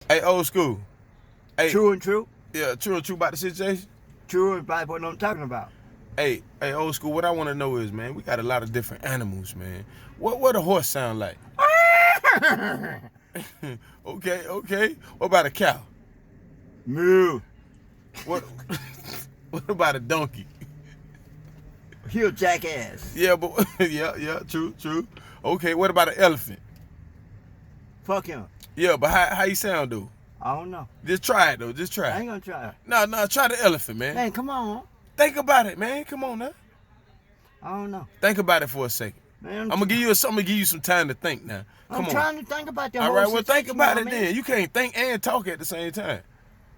Hey, old school. Hey, True and true. yeah, true and true about the situation. True and about what I'm talking about. Hey, old school. What I want to know is, man, we got a lot of different animals, man. What a horse sound like? Okay. What about a cow? Moo. What? What about a donkey? He a jackass. Yeah, but yeah, true. Okay, what about an elephant? Fuck him. Yeah, but how you sound though? I don't know. Just try it though. Just I try ain't it. gonna try it. No, try the elephant, man. Man, come on. Think about it, man. Come on now. I don't know. Think about it for a second. Man, I'm gonna give you some time to think now. Come I'm on. trying to think about the All whole right, well think situation, about you it know what I mean? then. You can't think and talk at the same time.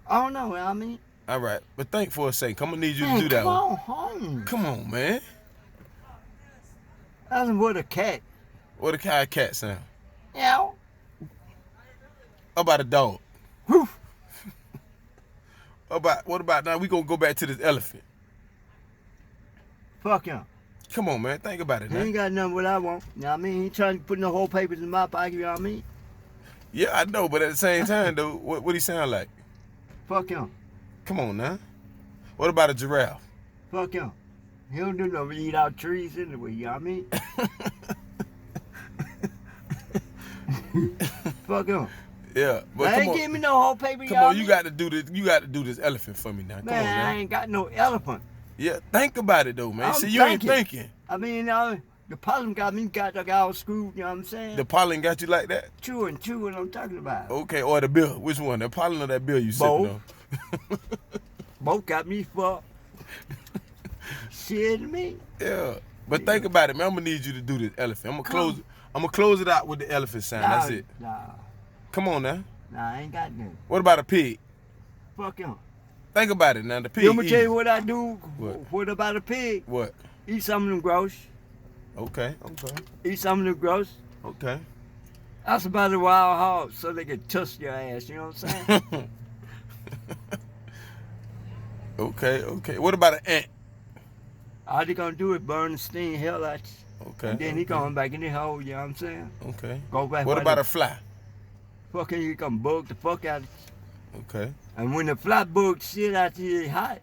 I don't know. I mean, All right, but think for a second. I'm gonna need you man, to do that come one. on home. Come on, man. That's what a cat. What a cat sound? Yeah. How about a dog? Woof. What about now? We gonna go back to this elephant. Fuck him. Come on, man. Think about it He now. ain't got nothing what I want. You know what I mean? He trying to put no whole papers in my pocket, you know what I mean? Yeah, I know, but at the same time though, what he sound like? Fuck him. Come on now. What about a giraffe? Fuck him. He don't do no eat out trees anyway, you know what I mean? Fuck him. Yeah, but I come ain't on. give me no whole paper, Come y'all. on, you got to do this. You got to do this elephant for me now. Come Man, on now. I ain't got no elephant. Yeah, think about it though, man. I'm See, you ain't thinking. I mean, the problem got me got all screwed, you know what I'm saying? The pollen got you like that? True and true what I'm talking about. Okay, or the bill. Which one? The pollen or that bill you sipping on? Both got me fucked. Shit to me. Yeah. But think about it, man. I'm gonna need you to do this elephant. I'm gonna close it out with the elephant sound. That's it. Nah, Come on now. I ain't got nothing. What about a pig? Fuck him. Think about it now. The pig. You want me to tell easy. you what I do? What? About a pig? What? Eat some of them gross. Okay. Eat some of them gross. Okay. That's about a wild hog, so they can tusk your ass. You know what I'm saying? Okay. What about an ant? All they gonna do is burn the sting hell out you. Okay. And then he going back in the hole. You know what I'm saying? Okay. Go back. What about a fly? Fucking he come bug the fuck out of you. Okay. And when the fly bug shit out you, it hot.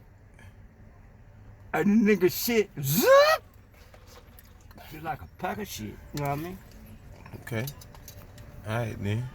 And the nigga shit, zip! Just like a pack of shit. You know what I mean? Okay. All right, then.